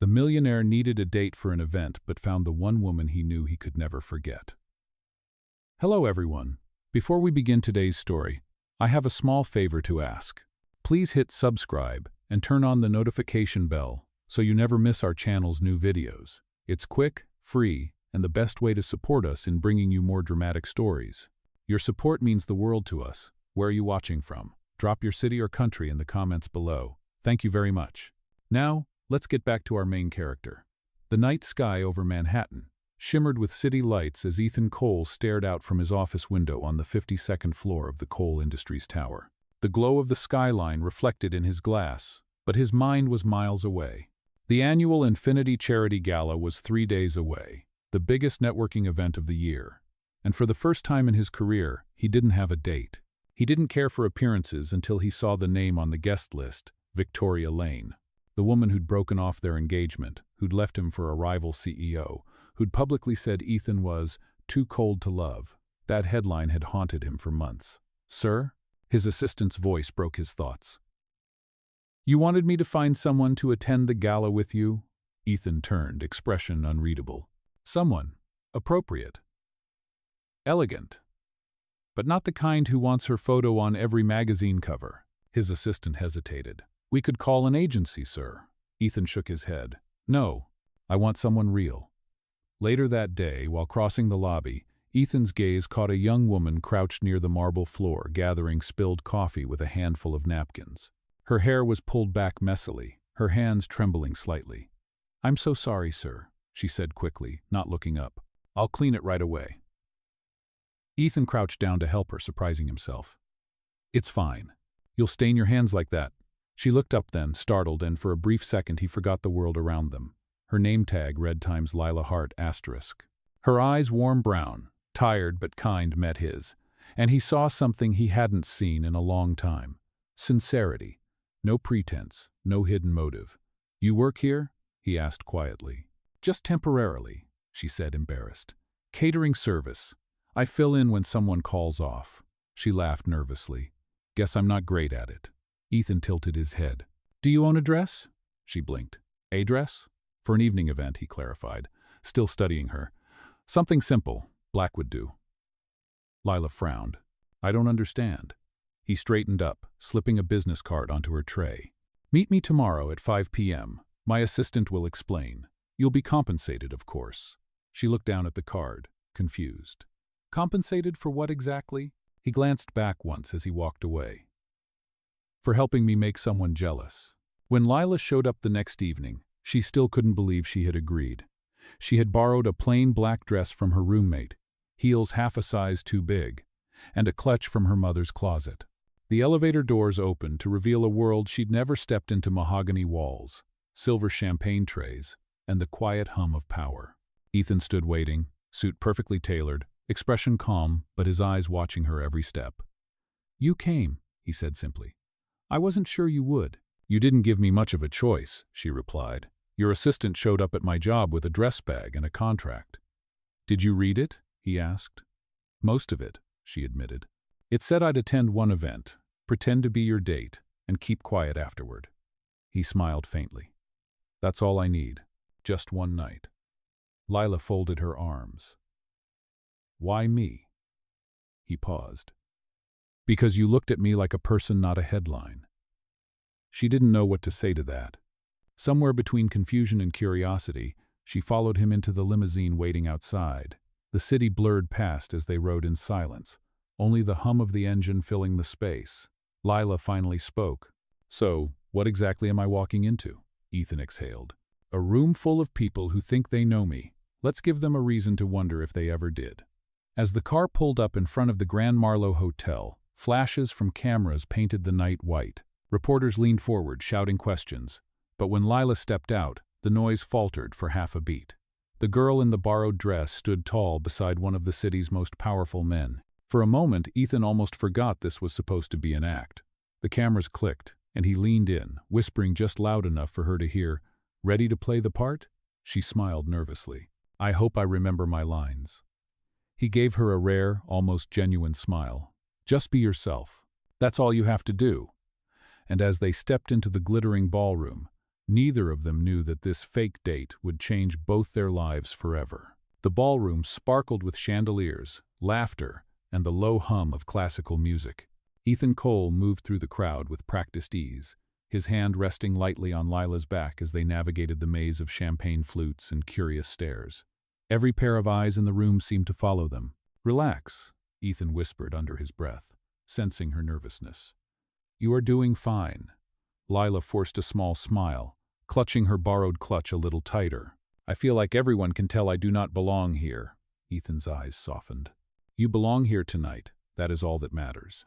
The millionaire needed a date for an event but found the one woman he knew he could never forget. Hello everyone. Before we begin today's story, I have a small favor to ask. Please hit subscribe and turn on the notification bell so you never miss our channel's new videos. It's quick, free, and the best way to support us in bringing you more dramatic stories. Your support means the world to us. Where are you watching from? Drop your city or country in the comments below. Thank you very much. Now, let's get back to our main character. The night sky over Manhattan shimmered with city lights as Ethan Cole stared out from his office window on the 52nd floor of the Cole Industries Tower. The glow of the skyline reflected in his glass, but his mind was miles away. The annual Infinity Charity Gala was 3 days away, the biggest networking event of the year. And for the first time in his career, he didn't have a date. He didn't care for appearances until he saw the name on the guest list, Victoria Lane. The woman who'd broken off their engagement, who'd left him for a rival CEO, who'd publicly said Ethan was too cold to love. That headline had haunted him for months. "Sir?" His assistant's voice broke his thoughts. "You wanted me to find someone to attend the gala with you?" Ethan turned, expression unreadable. "Someone. Appropriate. Elegant. But not the kind who wants her photo on every magazine cover." His assistant hesitated. "We could call an agency, sir." Ethan shook his head. "No, I want someone real." Later that day, while crossing the lobby, Ethan's gaze caught a young woman crouched near the marble floor, gathering spilled coffee with a handful of napkins. Her hair was pulled back messily, her hands trembling slightly. "I'm so sorry, sir," she said quickly, not looking up. "I'll clean it right away." Ethan crouched down to help her, surprising himself. "It's fine. You'll stain your hands like that." She looked up then, startled, and for a brief second he forgot the world around them. Her name tag read times Lila Hart **. Her eyes, warm brown, tired but kind, met his, and he saw something he hadn't seen in a long time. Sincerity. No pretense, no hidden motive. "You work here?" he asked quietly. "Just temporarily," she said, embarrassed. "Catering service. I fill in when someone calls off." She laughed nervously. "Guess I'm not great at it." Ethan tilted his head. "Do you own a dress?" She blinked. "A dress?" "For an evening event," he clarified, still studying her. "Something simple. Black would do." Lila frowned. "I don't understand." He straightened up, slipping a business card onto her tray. "Meet me tomorrow at 5 p.m. My assistant will explain. You'll be compensated, of course." She looked down at the card, confused. "Compensated for what exactly?" He glanced back once as he walked away. "For helping me make someone jealous." When Lila showed up the next evening, she still couldn't believe she had agreed. She had borrowed a plain black dress from her roommate, heels half a size too big, and a clutch from her mother's closet. The elevator doors opened to reveal a world she'd never stepped into: mahogany walls, silver champagne trays, and the quiet hum of power. Ethan stood waiting, suit perfectly tailored, expression calm, but his eyes watching her every step. "You came," he said simply. "I wasn't sure you would." "You didn't give me much of a choice," she replied. "Your assistant showed up at my job with a dress bag and a contract." "Did you read it?" he asked. "Most of it," she admitted. "It said I'd attend one event, pretend to be your date, and keep quiet afterward." He smiled faintly. "That's all I need. Just one night." Lila folded her arms. "Why me?" He paused. "Because you looked at me like a person, not a headline." She didn't know what to say to that. Somewhere between confusion and curiosity, she followed him into the limousine waiting outside. The city blurred past as they rode in silence, only the hum of the engine filling the space. Lila finally spoke. "So, what exactly am I walking into?" Ethan exhaled. "A room full of people who think they know me. Let's give them a reason to wonder if they ever did." As the car pulled up in front of the Grand Marlowe Hotel, flashes from cameras painted the night white. Reporters leaned forward, shouting questions. But when Lila stepped out, the noise faltered for half a beat. The girl in the borrowed dress stood tall beside one of the city's most powerful men. For a moment, Ethan almost forgot this was supposed to be an act. The cameras clicked, and he leaned in, whispering just loud enough for her to hear, "Ready to play the part?" She smiled nervously. "I hope I remember my lines." He gave her a rare, almost genuine smile. "Just be yourself. That's all you have to do." And as they stepped into the glittering ballroom, Neither of them knew that this fake date would change both their lives forever. The ballroom sparkled with chandeliers, laughter, and the low hum of classical music. Ethan Cole moved through the crowd with practiced ease, his hand resting lightly on Lila's back as they navigated the maze of champagne flutes and curious stares. Every pair of eyes in the room seemed to follow them. "Relax," Ethan whispered under his breath, sensing her nervousness. "You are doing fine." Lila forced a small smile, clutching her borrowed clutch a little tighter. "I feel like everyone can tell I do not belong here." Ethan's eyes softened. "You belong here tonight. That is all that matters."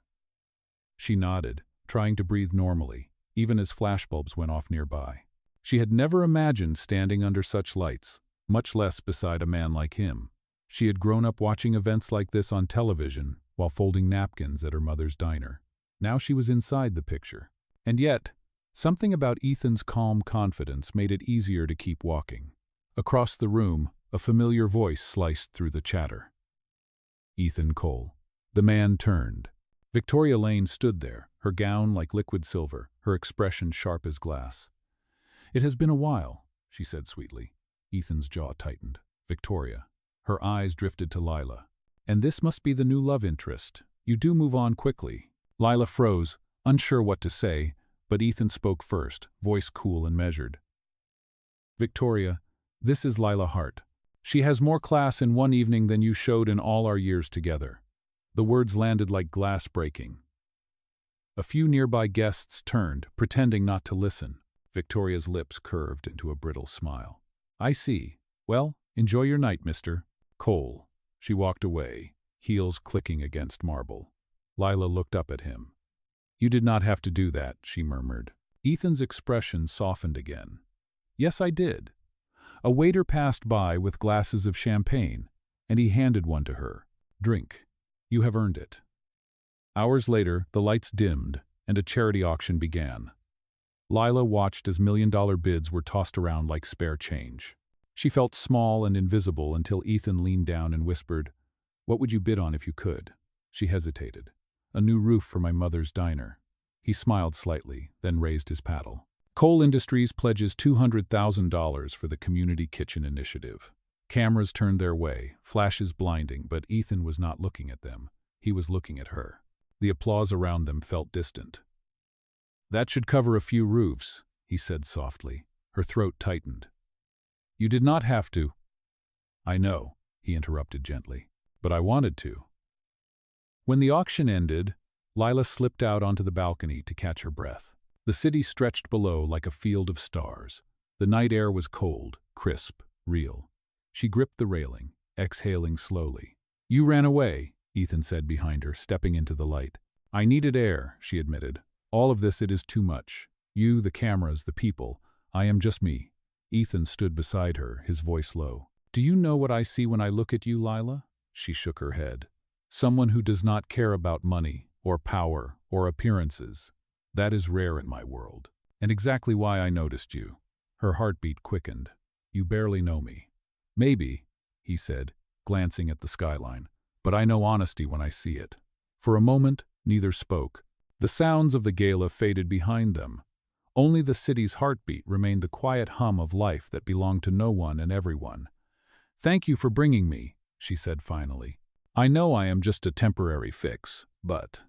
She nodded, trying to breathe normally, even as flashbulbs went off nearby. She had never imagined standing under such lights, much less beside a man like him. She had grown up watching events like this on television while folding napkins at her mother's diner. Now she was inside the picture. And yet, something about Ethan's calm confidence made it easier to keep walking. Across the room, a familiar voice sliced through the chatter. "Ethan Cole." The man turned. Victoria Lane stood there, her gown like liquid silver, her expression sharp as glass. "It has been a while," she said sweetly. Ethan's jaw tightened. "Victoria." Her eyes drifted to Lila. "And this must be the new love interest. You do move on quickly." Lila froze, unsure what to say, but Ethan spoke first, voice cool and measured. "Victoria, this is Lila Hart. She has more class in one evening than you showed in all our years together." The words landed like glass breaking. A few nearby guests turned, pretending not to listen. Victoria's lips curved into a brittle smile. "I see. Well, enjoy your night, Mr. Cole." She walked away, heels clicking against marble. Lila looked up at him. "You did not have to do that," she murmured. Ethan's expression softened again. "Yes, I did." A waiter passed by with glasses of champagne, and he handed one to her. "Drink. You have earned it." Hours later, the lights dimmed, and a charity auction began. Lila watched as million-dollar bids were tossed around like spare change. She felt small and invisible until Ethan leaned down and whispered, "What would you bid on if you could?" She hesitated. "A new roof for my mother's diner." He smiled slightly, then raised his paddle. Cole Industries pledges $200,000 for the Community Kitchen Initiative. Cameras turned their way, flashes blinding, but Ethan was not looking at them. He was looking at her. The applause around them felt distant. "That should cover a few roofs," he said softly. Her throat tightened. "You did not have to." "I know," he interrupted gently, "but I wanted to." When the auction ended, Lila slipped out onto the balcony to catch her breath. The city stretched below like a field of stars. The night air was cold, crisp, real. She gripped the railing, exhaling slowly. "You ran away," Ethan said behind her, stepping into the light. "I needed air," she admitted. "All of this, it is too much. You, the cameras, the people. I am just me." Ethan stood beside her, his voice low. "Do you know what I see when I look at you, Lila?" She shook her head. "Someone who does not care about money, or power, or appearances. That is rare in my world. And exactly why I noticed you." Her heartbeat quickened. "You barely know me." "Maybe," he said, glancing at the skyline, "but I know honesty when I see it." For a moment, neither spoke. The sounds of the gala faded behind them. Only the city's heartbeat remained, the quiet hum of life that belonged to no one and everyone. "Thank you for bringing me," she said finally. "I know I am just a temporary fix, but—"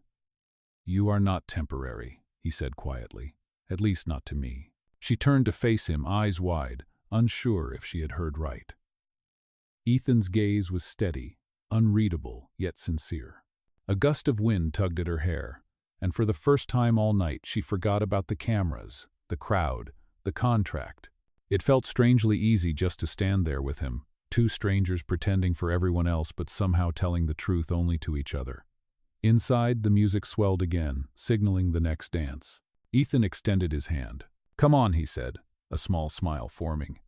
"You are not temporary," he said quietly. "At least not to me." She turned to face him, eyes wide, unsure if she had heard right. Ethan's gaze was steady, unreadable, yet sincere. A gust of wind tugged at her hair, and for the first time all night she forgot about the cameras, the crowd, the contract. It felt strangely easy just to stand there with him, two strangers pretending for everyone else but somehow telling the truth only to each other. Inside, the music swelled again, signaling the next dance. Ethan extended his hand. "Come on," he said, a small smile forming.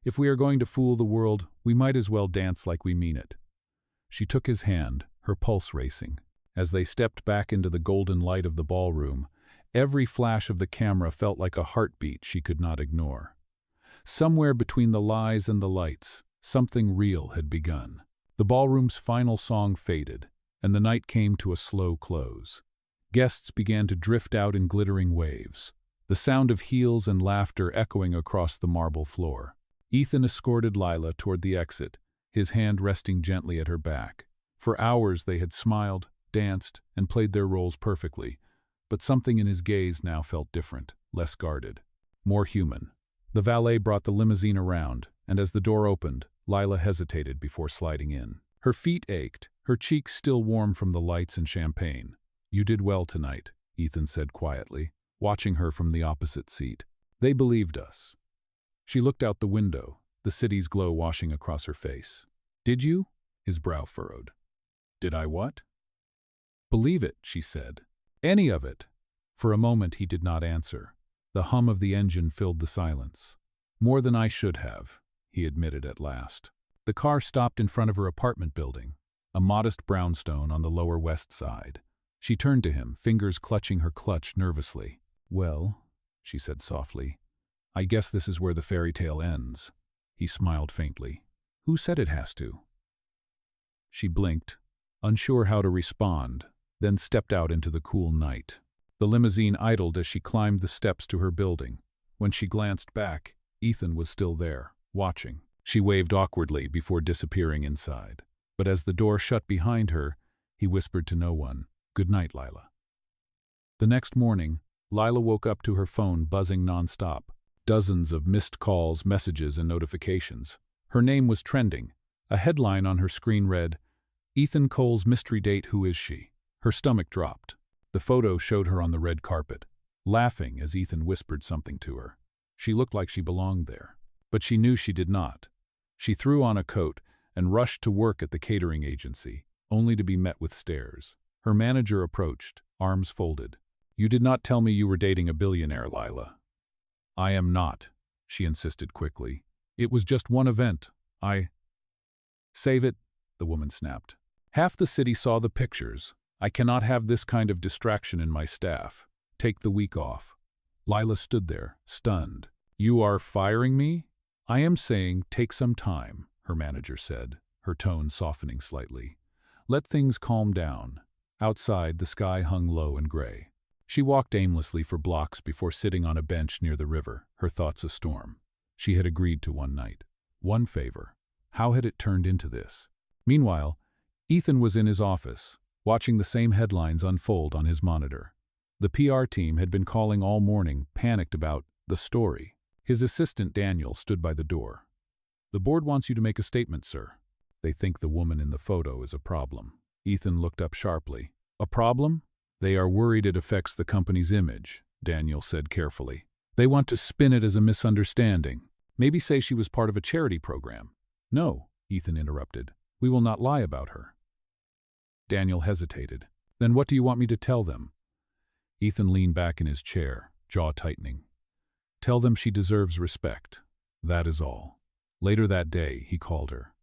"If we are going to fool the world, we might as well dance like we mean it." She took his hand, her pulse racing. As they stepped back into the golden light of the ballroom, every flash of the camera felt like a heartbeat she could not ignore. Somewhere between the lies and the lights, something real had begun. The ballroom's final song faded, and the night came to a slow close. Guests began to drift out in glittering waves. the sound of heels and laughter echoing across the marble floor. Ethan escorted Lila toward the exit, his hand resting gently at her back. For hours they had smiled, danced, and played their roles perfectly, but something in his gaze now felt different, less guarded, more human. The valet brought the limousine around, and as the door opened, Lila hesitated before sliding in. Her feet ached, her cheeks still warm from the lights and champagne. "You did well tonight," Ethan said quietly, watching her from the opposite seat. "They believed us." She looked out the window, the city's glow washing across her face. "Did you?" His brow furrowed. "Did I what?" "Believe it," she said. "Any of it." For a moment he did not answer. The hum of the engine filled the silence. "More than I should have," he admitted at last. The car stopped in front of her apartment building, a modest brownstone on the Lower West Side. She turned to him, fingers clutching her clutch nervously. "Well," she said softly, "I guess this is where the fairy tale ends." He smiled faintly. "Who said it has to?" She blinked, unsure how to respond, then stepped out into the cool night. The limousine idled as she climbed the steps to her building. When she glanced back, Ethan was still there, watching. She waved awkwardly before disappearing inside. But as the door shut behind her, he whispered to no one, "Good night, Lila." The next morning, Lila woke up to her phone buzzing nonstop. Dozens of missed calls, messages, and notifications. Her name was trending. A headline on her screen read, "Ethan Cole's mystery date, who is she?" Her stomach dropped. The photo showed her on the red carpet, laughing as Ethan whispered something to her. She looked like she belonged there, but she knew she did not. She threw on a coat and rushed to work at the catering agency, only to be met with stares. Her manager approached, arms folded. "You did not tell me you were dating a billionaire, Lila." "I am not," she insisted quickly. "It was just one event. Save it," the woman snapped. "Half the city saw the pictures. I cannot have this kind of distraction in my staff. Take the week off." Lila stood there, stunned. "You are firing me?" "I am saying take some time," her manager said, her tone softening slightly. "Let things calm down." Outside, the sky hung low and gray. She walked aimlessly for blocks before sitting on a bench near the river, her thoughts a storm. She had agreed to one night, one favor. How had it turned into this? Meanwhile, Ethan was in his office, watching the same headlines unfold on his monitor. The PR team had been calling all morning, panicked about the story. His assistant, Daniel, stood by the door. "The board wants you to make a statement, sir. They think the woman in the photo is a problem." Ethan looked up sharply. "A problem?" "They are worried it affects the company's image," Daniel said carefully. "They want to spin it as a misunderstanding. Maybe say she was part of a charity program." "No," Ethan interrupted. "We will not lie about her." Daniel hesitated. "Then what do you want me to tell them?" Ethan leaned back in his chair, jaw tightening. "Tell them she deserves respect. That is all." Later that day, he called her.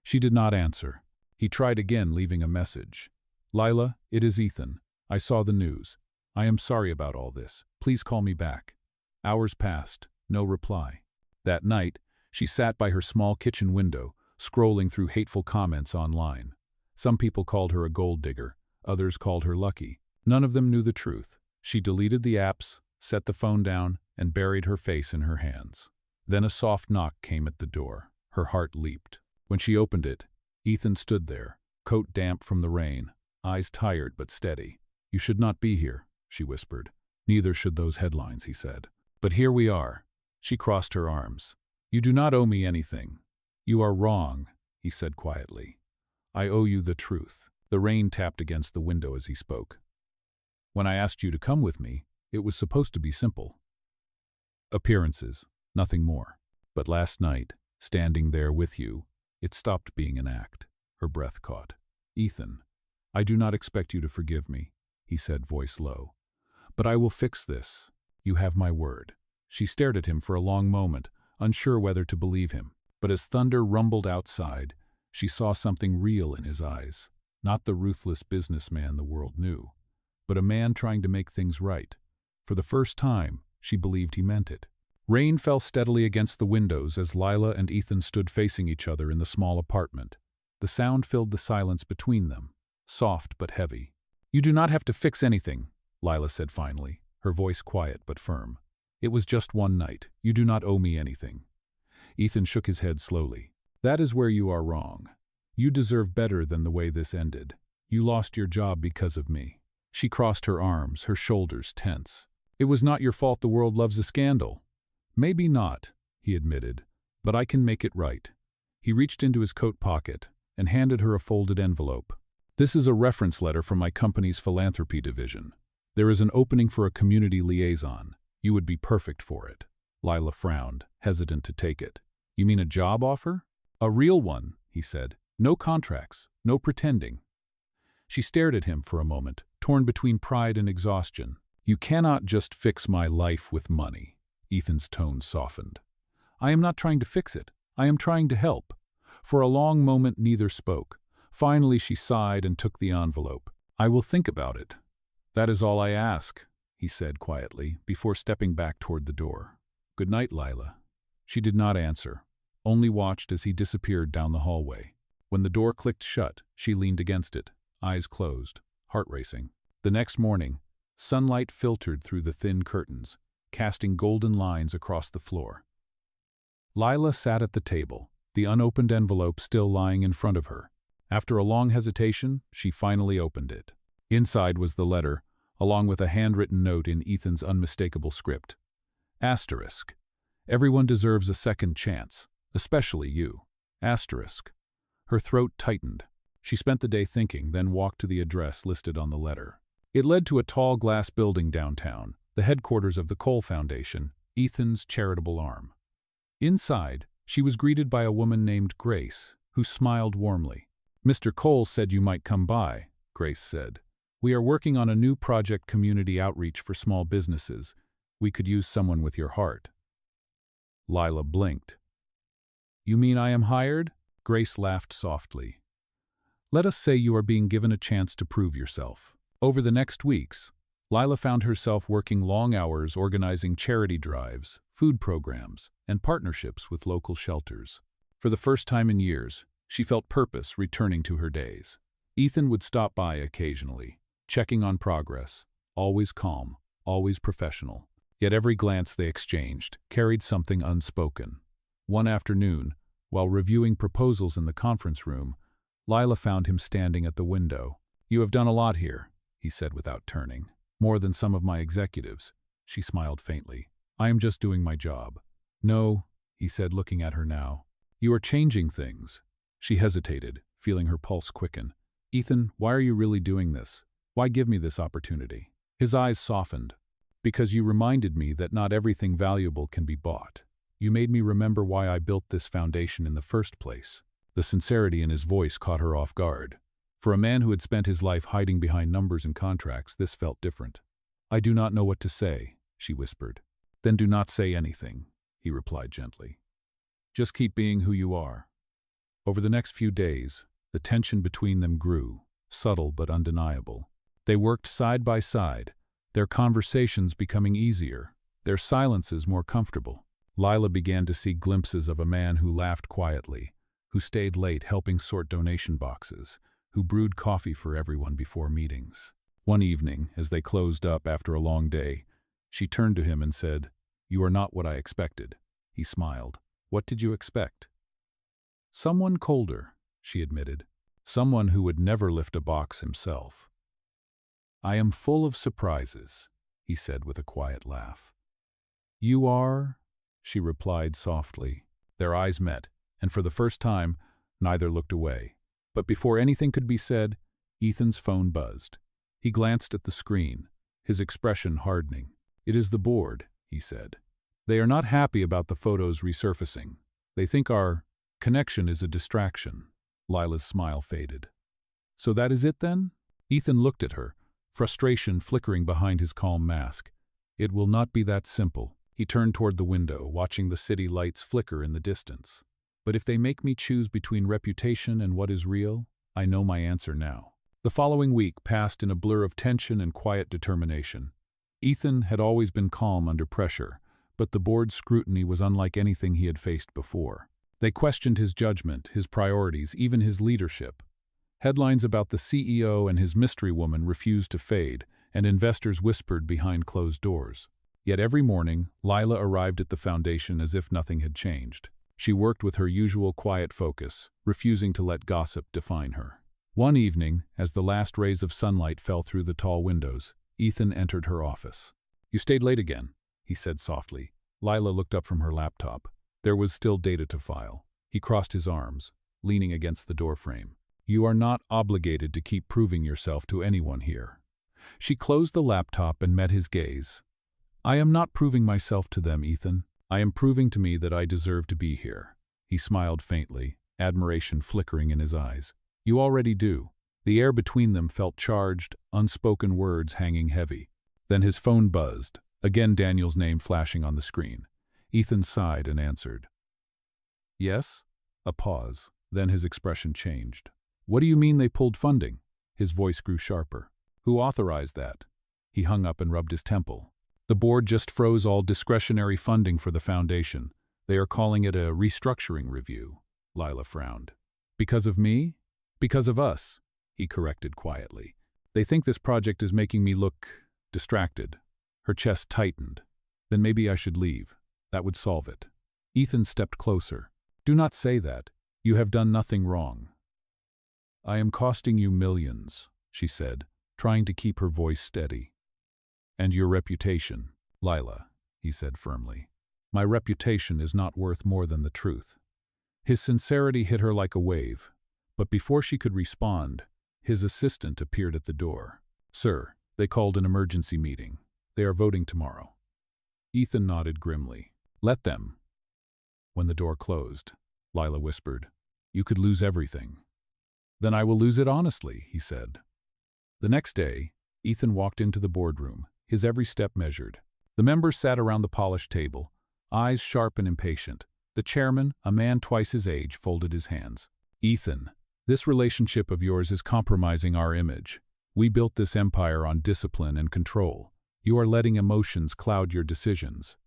She did not answer. He tried again, leaving a message. "Lila, it is Ethan. I saw the news. I am sorry about all this. Please call me back." Hours passed, no reply. That night, she sat by her small kitchen window, scrolling through hateful comments online. Some people called her a gold digger, others called her lucky. None of them knew the truth. She deleted the apps, set the phone down, and buried her face in her hands. Then a soft knock came at the door. Her heart leaped. When she opened it, Ethan stood there, coat damp from the rain, eyes tired but steady. "You should not be here," she whispered. "Neither should those headlines," he said. "But here we are." She crossed her arms. "You do not owe me anything." "You are wrong," he said quietly. "I owe you the truth." The rain tapped against the window as he spoke. "When I asked you to come with me, it was supposed to be simple. Appearances, nothing more. But last night, standing there with you, it stopped being an act." Her breath caught. "Ethan, I do not expect you to forgive me," he said, voice low. "But I will fix this. You have my word." She stared at him for a long moment, unsure whether to believe him. But as thunder rumbled outside, she saw something real in his eyes. Not the ruthless businessman the world knew, but a man trying to make things right. For the first time, she believed he meant it. Rain fell steadily against the windows as Lila and Ethan stood facing each other in the small apartment. The sound filled the silence between them, soft but heavy. "You do not have to fix anything," Lila said finally, her voice quiet but firm. It was just one night. You do not owe me anything. Ethan shook his head slowly. That is where you are wrong. You deserve better than the way this ended. You lost your job because of me. She crossed her arms, her shoulders tense. It was not your fault the world loves a scandal. Maybe not, he admitted, but I can make it right. He reached into his coat pocket and handed her a folded envelope. This is a reference letter from my company's philanthropy division. There is an opening for a community liaison. You would be perfect for it. Lila frowned, hesitant to take it. You mean a job offer? A real one, he said. No contracts, no pretending. She stared at him for a moment, torn between pride and exhaustion. You cannot just fix my life with money. Ethan's tone softened. I am not trying to fix it. I am trying to help. For a long moment neither spoke. Finally she sighed and took the envelope. I will think about it. That is all I ask, he said quietly, before stepping back toward the door. Good night, Lila. She did not answer, only watched as he disappeared down the hallway. When the door clicked shut, she leaned against it, eyes closed, heart racing. The next morning, sunlight filtered through the thin curtains, casting golden lines across the floor. Lila sat at the table, the unopened envelope still lying in front of her. After a long hesitation, she finally opened it. Inside was the letter, along with a handwritten note in Ethan's unmistakable script. Asterisk. Everyone deserves a second chance, especially you. Asterisk. Her throat tightened. She spent the day thinking, then walked to the address listed on the letter. It led to a tall glass building downtown, the headquarters of the Cole Foundation, Ethan's charitable arm. Inside, she was greeted by a woman named Grace, who smiled warmly. Mr. Cole said you might come by, Grace said. We are working on a new project, community outreach for small businesses. We could use someone with your heart. Lila blinked. You mean I am hired? Grace laughed softly. Let us say you are being given a chance to prove yourself. Over the next weeks, Lila found herself working long hours organizing charity drives, food programs, and partnerships with local shelters. For the first time in years, she felt purpose returning to her days. Ethan would stop by occasionally, checking on progress, always calm, always professional. Yet every glance they exchanged carried something unspoken. One afternoon, while reviewing proposals in the conference room, Lila found him standing at the window. You have done a lot here, he said without turning. More than some of my executives. She smiled faintly. I am just doing my job. No, he said, looking at her now. You are changing things. She hesitated, feeling her pulse quicken. Ethan, why are you really doing this? Why give me this opportunity? His eyes softened. Because you reminded me that not everything valuable can be bought. You made me remember why I built this foundation in the first place. The sincerity in his voice caught her off guard. For a man who had spent his life hiding behind numbers and contracts, this felt different. I do not know what to say, she whispered. Then do not say anything, he replied gently. Just keep being who you are. Over the next few days, the tension between them grew, subtle but undeniable. They worked side by side, their conversations becoming easier, their silences more comfortable. Lila began to see glimpses of a man who laughed quietly, who stayed late helping sort donation boxes, who brewed coffee for everyone before meetings. One evening, as they closed up after a long day, she turned to him and said, You are not what I expected. He smiled. What did you expect? Someone colder, she admitted. Someone who would never lift a box himself. I am full of surprises, he said with a quiet laugh. You are? She replied softly. Their eyes met, and for the first time, neither looked away. But before anything could be said, Ethan's phone buzzed. He glanced at the screen, his expression hardening. It is the board, he said. They are not happy about the photos resurfacing. They think our connection is a distraction. Lila's smile faded. So that is it then? Ethan looked at her, frustration flickering behind his calm mask. It will not be that simple. He turned toward the window, watching the city lights flicker in the distance. But if they make me choose between reputation and what is real, I know my answer now. The following week passed in a blur of tension and quiet determination. Ethan had always been calm under pressure, but the board's scrutiny was unlike anything he had faced before. They questioned his judgment, his priorities, even his leadership. Headlines about the CEO and his mystery woman refused to fade, and investors whispered behind closed doors. Yet every morning, Lila arrived at the foundation as if nothing had changed. She worked with her usual quiet focus, refusing to let gossip define her. One evening, as the last rays of sunlight fell through the tall windows, Ethan entered her office. "You stayed late again," he said softly. Lila looked up from her laptop. There was still data to file. He crossed his arms, leaning against the doorframe. "You are not obligated to keep proving yourself to anyone here." She closed the laptop and met his gaze. "I am not proving myself to them, Ethan. I am proving to me that I deserve to be here." He smiled faintly, admiration flickering in his eyes. "You already do." The air between them felt charged, unspoken words hanging heavy. Then his phone buzzed, again Daniel's name flashing on the screen. Ethan sighed and answered. "Yes?" A pause. Then his expression changed. "What do you mean they pulled funding?" His voice grew sharper. "Who authorized that?" He hung up and rubbed his temple. "The board just froze all discretionary funding for the foundation. They are calling it a restructuring review." Lila frowned. "Because of me?" "Because of us," he corrected quietly. "They think this project is making me look distracted." Her chest tightened. "Then maybe I should leave. That would solve it." Ethan stepped closer. "Do not say that. You have done nothing wrong." "I am costing you millions," she said, trying to keep her voice steady. "And your reputation, Lila," he said firmly. "My reputation is not worth more than the truth." His sincerity hit her like a wave, but before she could respond, his assistant appeared at the door. "Sir, they called an emergency meeting. They are voting tomorrow." Ethan nodded grimly. "Let them." When the door closed, Lila whispered, "You could lose everything." "Then I will lose it honestly," he said. The next day, Ethan walked into the boardroom, his every step measured. The members sat around the polished table, eyes sharp and impatient. The chairman, a man twice his age, folded his hands. "Ethan, this relationship of yours is compromising our image. We built this empire on discipline and control. You are letting emotions cloud your decisions."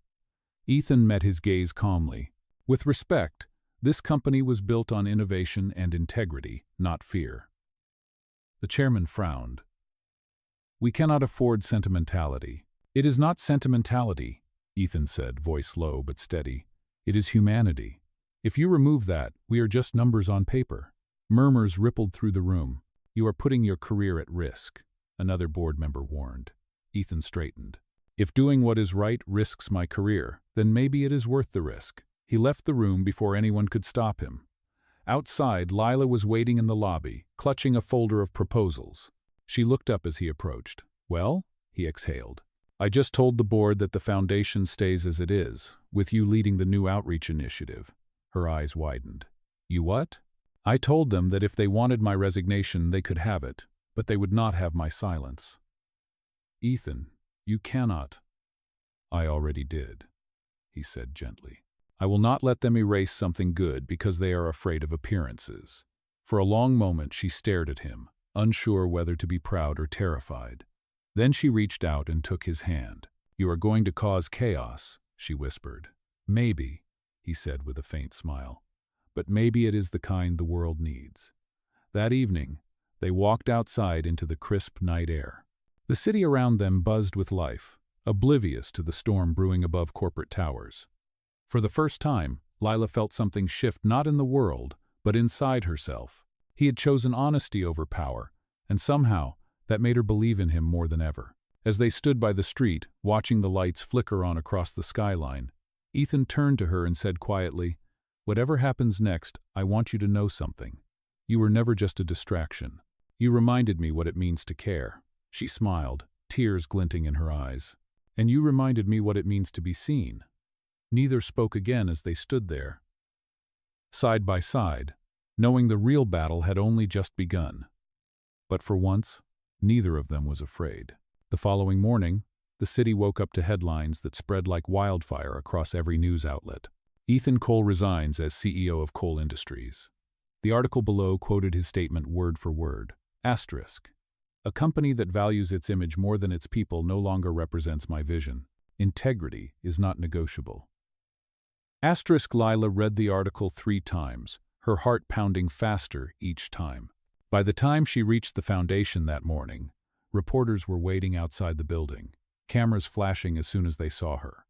Ethan met his gaze calmly. "With respect, this company was built on innovation and integrity, not fear." The chairman frowned. "We cannot afford sentimentality." "It is not sentimentality," Ethan said, voice low but steady. "It is humanity. If you remove that, we are just numbers on paper." Murmurs rippled through the room. "You are putting your career at risk," another board member warned. Ethan straightened. "If doing what is right risks my career, then maybe it is worth the risk." He left the room before anyone could stop him. Outside, Lila was waiting in the lobby, clutching a folder of proposals. She looked up as he approached. "Well?" he exhaled. "I just told the board that the foundation stays as it is, with you leading the new outreach initiative." Her eyes widened. "You what?" "I told them that if they wanted my resignation, they could have it, but they would not have my silence." "Ethan, you cannot." "I already did," he said gently. "I will not let them erase something good because they are afraid of appearances." For a long moment she stared at him, unsure whether to be proud or terrified. Then she reached out and took his hand. "You are going to cause chaos," she whispered. "Maybe," he said with a faint smile. "But maybe it is the kind the world needs." That evening, they walked outside into the crisp night air. The city around them buzzed with life, oblivious to the storm brewing above corporate towers. For the first time, Lila felt something shift not in the world, but inside herself. He had chosen honesty over power, and somehow, that made her believe in him more than ever. As they stood by the street, watching the lights flicker on across the skyline, Ethan turned to her and said quietly, "Whatever happens next, I want you to know something. You were never just a distraction. You reminded me what it means to care." She smiled, tears glinting in her eyes. "And you reminded me what it means to be seen." Neither spoke again as they stood there, side by side, knowing the real battle had only just begun. But for once, neither of them was afraid. The following morning, the city woke up to headlines that spread like wildfire across every news outlet. "Ethan Cole resigns as CEO of Cole Industries." The article below quoted his statement word for word. Asterisk. "A company that values its image more than its people no longer represents my vision. Integrity is not negotiable." Asterisk. Lila read the article 3 times, her heart pounding faster each time. By the time she reached the foundation that morning, Reporters were waiting outside the building, cameras flashing as soon as they saw her.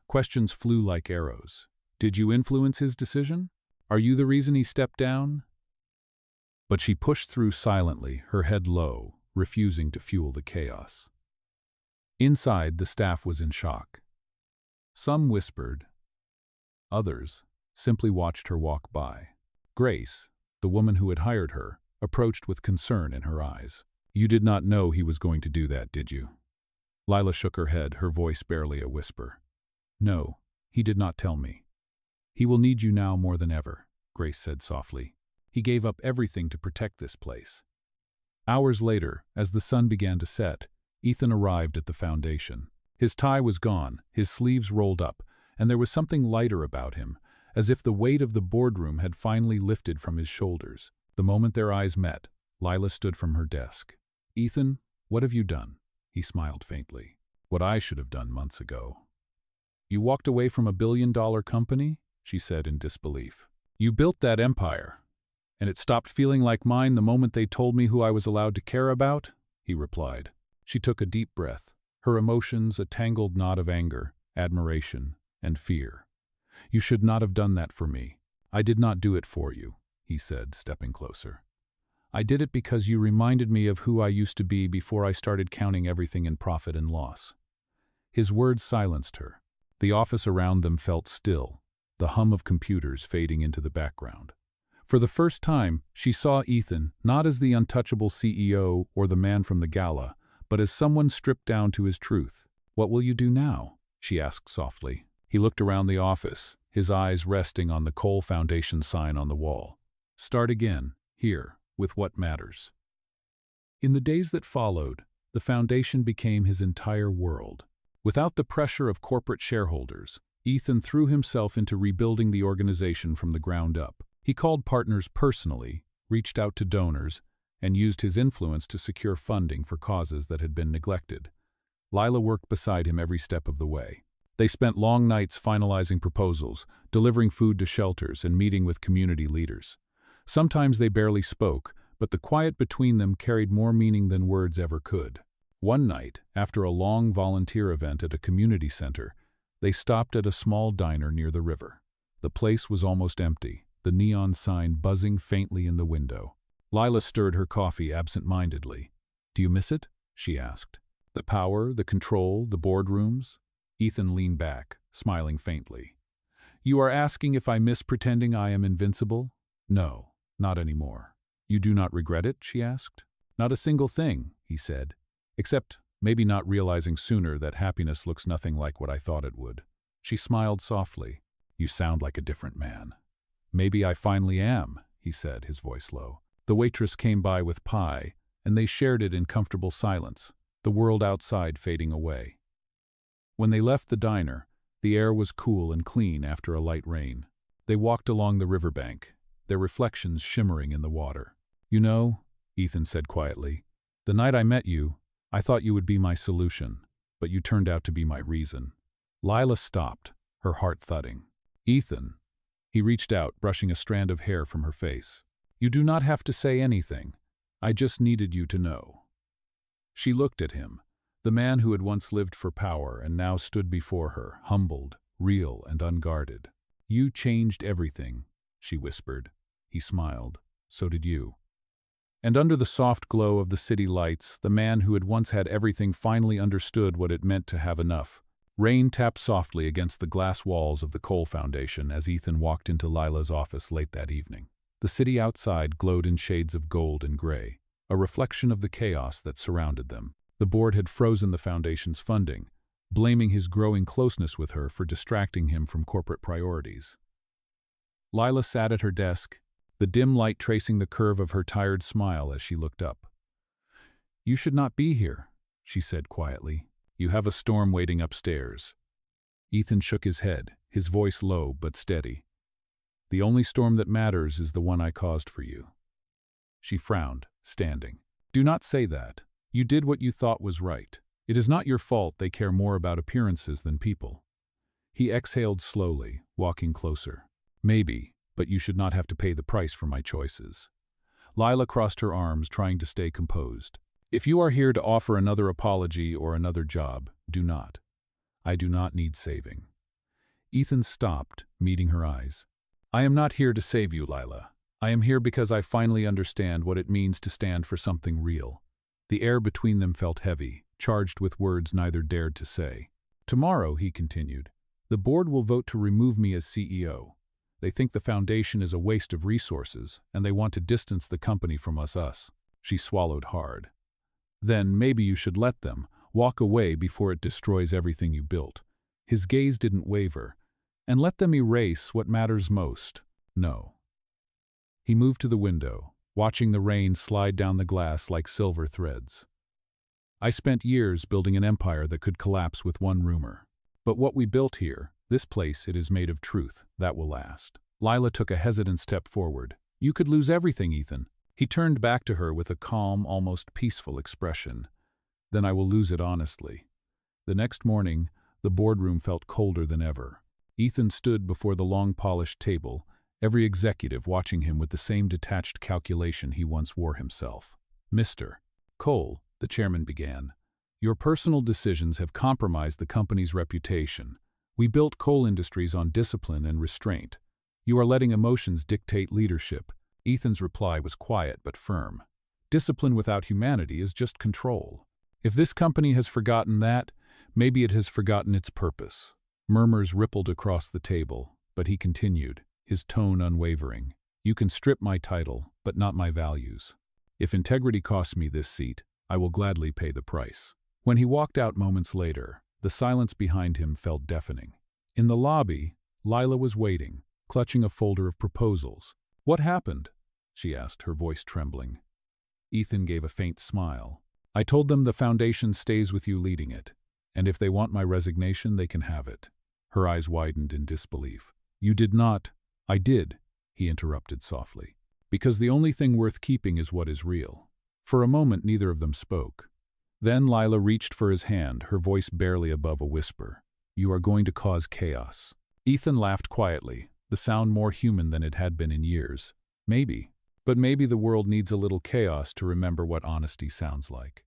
Questions flew like arrows. Did you influence his decision? Are you the reason he stepped down? But she pushed through silently, her head low, refusing to fuel the chaos. Inside, the staff was in shock. Some whispered. Others simply watched her walk by. Grace, the woman who had hired her, approached with concern in her eyes. You did not know he was going to do that, did you? Lila shook her head, her voice barely a whisper. No, he did not tell me. He will need you now more than ever, Grace said softly. He gave up everything to protect this place. Hours later, as the sun began to set, Ethan arrived at the foundation. His tie was gone, his sleeves rolled up, and there was something lighter about him, as if the weight of the boardroom had finally lifted from his shoulders. The moment their eyes met, Lila stood from her desk. Ethan, what have you done? He smiled faintly. What I should have done months ago. You walked away from $1 billion company? She said in disbelief. You built that empire, and it stopped feeling like mine the moment they told me who I was allowed to care about? He replied. She took a deep breath, her emotions a tangled knot of anger, admiration, and fear. You should not have done that for me. I did not do it for you, he said, stepping closer. I did it because you reminded me of who I used to be before I started counting everything in profit and loss. His words silenced her. The office around them felt still, the hum of computers fading into the background. For the first time, she saw Ethan not as the untouchable CEO or the man from the gala, but as someone stripped down to his truth. What will you do now? She asked softly. He looked around the office, his eyes resting on the Cole Foundation sign on the wall. Start again, here, with what matters. In the days that followed, the foundation became his entire world. Without the pressure of corporate shareholders, Ethan threw himself into rebuilding the organization from the ground up. He called partners personally, reached out to donors, and used his influence to secure funding for causes that had been neglected. Lila worked beside him every step of the way. They spent long nights finalizing proposals, delivering food to shelters, and meeting with community leaders. Sometimes they barely spoke, but the quiet between them carried more meaning than words ever could. One night, after a long volunteer event at a community center, they stopped at a small diner near the river. The place was almost empty, the neon sign buzzing faintly in the window. Lila stirred her coffee absent-mindedly. Do you miss it? She asked. The power, the control, the boardrooms? Ethan leaned back, smiling faintly. You are asking if I miss pretending I am invincible? No, not anymore. You do not regret it? She asked. Not a single thing, he said, except maybe not realizing sooner that happiness looks nothing like what I thought it would. She smiled softly. You sound like a different man. Maybe I finally am, he said, his voice low. The waitress came by with pie, and they shared it in comfortable silence, the world outside fading away. When they left the diner, the air was cool and clean after a light rain. They walked along the riverbank, their reflections shimmering in the water. You know, Ethan said quietly, the night I met you, I thought you would be my solution, but you turned out to be my reason. Lila stopped, her heart thudding. Ethan. He reached out, brushing a strand of hair from her face. You do not have to say anything. I just needed you to know. She looked at him, the man who had once lived for power and now stood before her, humbled, real, and unguarded. You changed everything, she whispered. He smiled. So did you. And under the soft glow of the city lights, the man who had once had everything finally understood what it meant to have enough. Rain tapped softly against the glass walls of the Cole Foundation as Ethan walked into Lila's office late that evening. The city outside glowed in shades of gold and gray, a reflection of the chaos that surrounded them. The board had frozen the foundation's funding, blaming his growing closeness with her for distracting him from corporate priorities. Lila sat at her desk, the dim light tracing the curve of her tired smile as she looked up. You should not be here, she said quietly. You have a storm waiting upstairs. Ethan shook his head, his voice low but steady. The only storm that matters is the one I caused for you. She frowned, standing. Do not say that. You did what you thought was right. It is not your fault they care more about appearances than people. He exhaled slowly, walking closer. Maybe, but you should not have to pay the price for my choices. Lila crossed her arms, trying to stay composed. If you are here to offer another apology or another job, do not. I do not need saving. Ethan stopped, meeting her eyes. I am not here to save you, Lila. I am here because I finally understand what it means to stand for something real. The air between them felt heavy, charged with words neither dared to say. Tomorrow, he continued, the board will vote to remove me as CEO. They think the foundation is a waste of resources, and they want to distance the company from us. She swallowed hard. Then maybe you should let them walk away before it destroys everything you built. His gaze didn't waver. And let them erase what matters most. No. He moved to the window, watching the rain slide down the glass like silver threads. I spent years building an empire that could collapse with one rumor. But what we built here, this place, it is made of truth, that will last. Lila took a hesitant step forward. You could lose everything, Ethan. He turned back to her with a calm, almost peaceful expression. Then I will lose it honestly. The next morning, the boardroom felt colder than ever. Ethan stood before the long polished table, every executive watching him with the same detached calculation he once wore himself. Mr. Cole, the chairman began, your personal decisions have compromised the company's reputation. We built Cole Industries on discipline and restraint. You are letting emotions dictate leadership. Ethan's reply was quiet but firm. Discipline without humanity is just control. If this company has forgotten that, maybe it has forgotten its purpose. Murmurs rippled across the table, but he continued, his tone unwavering. You can strip my title, but not my values. If integrity costs me this seat, I will gladly pay the price. When he walked out moments later, the silence behind him felt deafening. In the lobby, Lila was waiting, clutching a folder of proposals. What happened? She asked, her voice trembling. Ethan gave a faint smile. I told them the foundation stays with you leading it, and if they want my resignation, they can have it. Her eyes widened in disbelief. You did not. I did, he interrupted softly. Because the only thing worth keeping is what is real. For a moment, neither of them spoke. Then Lila reached for his hand, her voice barely above a whisper. You are going to cause chaos. Ethan laughed quietly, the sound more human than it had been in years. Maybe. But maybe the world needs a little chaos to remember what honesty sounds like.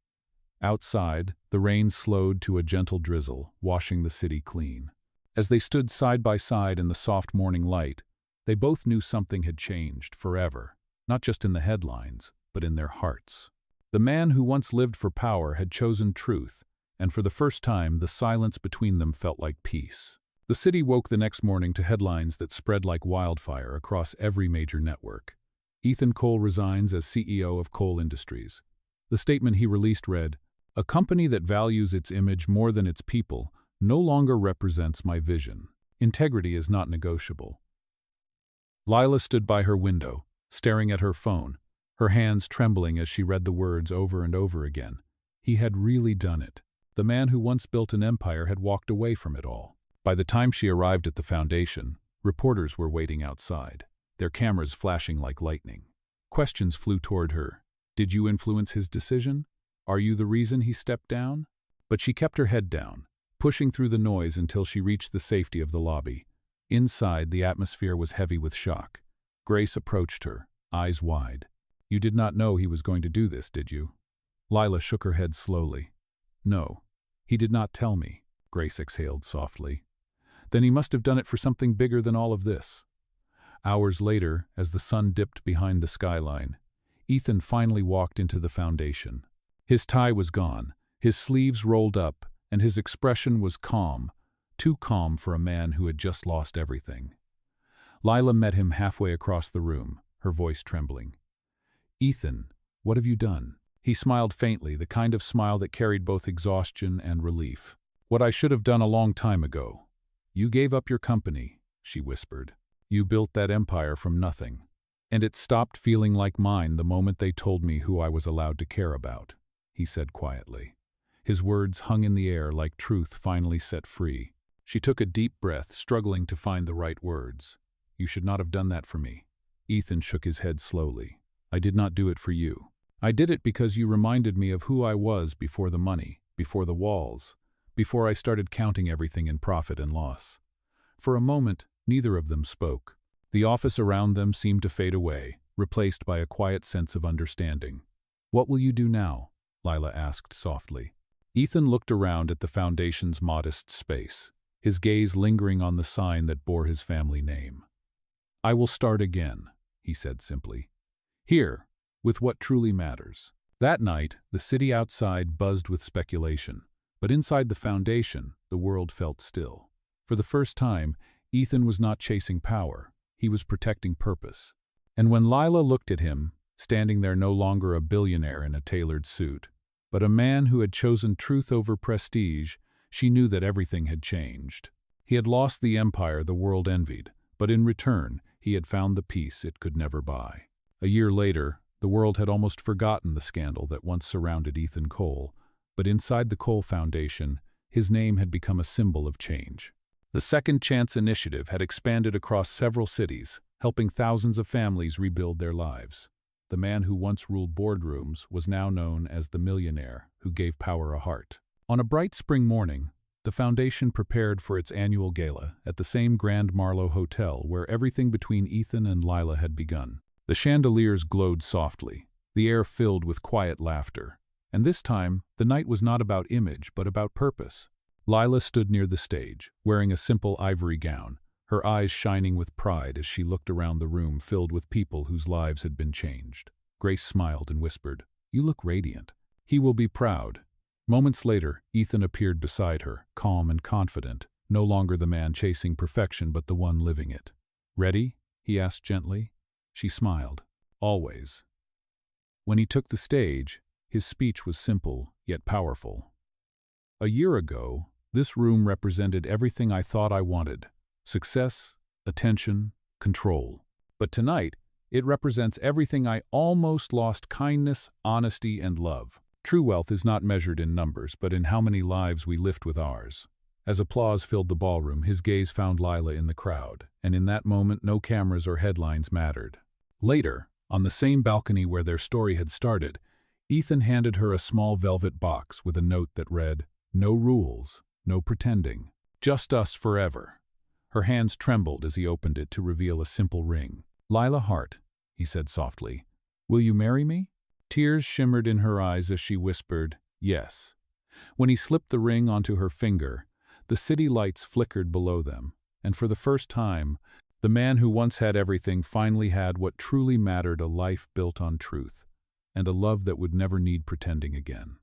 Outside, the rain slowed to a gentle drizzle, washing the city clean. As they stood side by side in the soft morning light, they both knew something had changed forever, not just in the headlines, but in their hearts. The man who once lived for power had chosen truth, and for the first time the silence between them felt like peace. The city woke the next morning to headlines that spread like wildfire across every major network. Ethan Cole resigns as CEO of Cole Industries. The statement he released read, a company that values its image more than its people no longer represents my vision. Integrity is not negotiable. Lila stood by her window, staring at her phone, her hands trembling as she read the words over and over again. He had really done it. The man who once built an empire had walked away from it all. By the time she arrived at the foundation, reporters were waiting outside, their cameras flashing like lightning. Questions flew toward her. Did you influence his decision? Are you the reason he stepped down? But she kept her head down, pushing through the noise until she reached the safety of the lobby. Inside, the atmosphere was heavy with shock. Grace approached her, eyes wide. You did not know he was going to do this, did you? Lila shook her head slowly. No, he did not tell me, Grace exhaled softly. Then he must have done it for something bigger than all of this. Hours later, as the sun dipped behind the skyline, Ethan finally walked into the foundation. His tie was gone, his sleeves rolled up, and his expression was calm, too calm for a man who had just lost everything. Lila met him halfway across the room, her voice trembling. Ethan, what have you done? He smiled faintly, the kind of smile that carried both exhaustion and relief. What I should have done a long time ago. You gave up your company, she whispered. You built that empire from nothing. And it stopped feeling like mine the moment they told me who I was allowed to care about, he said quietly. His words hung in the air like truth finally set free. She took a deep breath, struggling to find the right words. You should not have done that for me. Ethan shook his head slowly. I did not do it for you. I did it because you reminded me of who I was before the money, before the walls, before I started counting everything in profit and loss. For a moment, neither of them spoke. The office around them seemed to fade away, replaced by a quiet sense of understanding. What will you do now? Lila asked softly. Ethan looked around at the foundation's modest space, his gaze lingering on the sign that bore his family name. "I will start again," he said simply. "Here, with what truly matters." That night, the city outside buzzed with speculation, but inside the foundation, the world felt still. For the first time, Ethan was not chasing power, he was protecting purpose. And when Lila looked at him, standing there no longer a billionaire in a tailored suit, but a man who had chosen truth over prestige, she knew that everything had changed. He had lost the empire the world envied, but in return, he had found the peace it could never buy. A year later, the world had almost forgotten the scandal that once surrounded Ethan Cole, but inside the Cole Foundation, his name had become a symbol of change. The Second Chance Initiative had expanded across several cities, helping thousands of families rebuild their lives. The man who once ruled boardrooms was now known as the millionaire who gave power a heart. On a bright spring morning, the foundation prepared for its annual gala at the same Grand Marlowe Hotel where everything between Ethan and Lila had begun. The chandeliers glowed softly, the air filled with quiet laughter. And this time, the night was not about image but about purpose. Lila stood near the stage, wearing a simple ivory gown, her eyes shining with pride as she looked around the room filled with people whose lives had been changed. Grace smiled and whispered, "You look radiant. He will be proud." Moments later, Ethan appeared beside her, calm and confident, no longer the man chasing perfection but the one living it. "Ready?" he asked gently. She smiled. "Always." When he took the stage, his speech was simple yet powerful. "A year ago, this room represented everything I thought I wanted. Success, attention, control. But tonight, it represents everything I almost lost: kindness, honesty, and love. True wealth is not measured in numbers, but in how many lives we lift with ours." As applause filled the ballroom, his gaze found Lila in the crowd, and in that moment no cameras or headlines mattered. Later, on the same balcony where their story had started, Ethan handed her a small velvet box with a note that read, "No rules, no pretending, just us forever." Her hands trembled as he opened it to reveal a simple ring. "Lila Hart," he said softly, "will you marry me?" Tears shimmered in her eyes as she whispered, "Yes." When he slipped the ring onto her finger, the city lights flickered below them, and for the first time, the man who once had everything finally had what truly mattered: a life built on truth, and a love that would never need pretending again.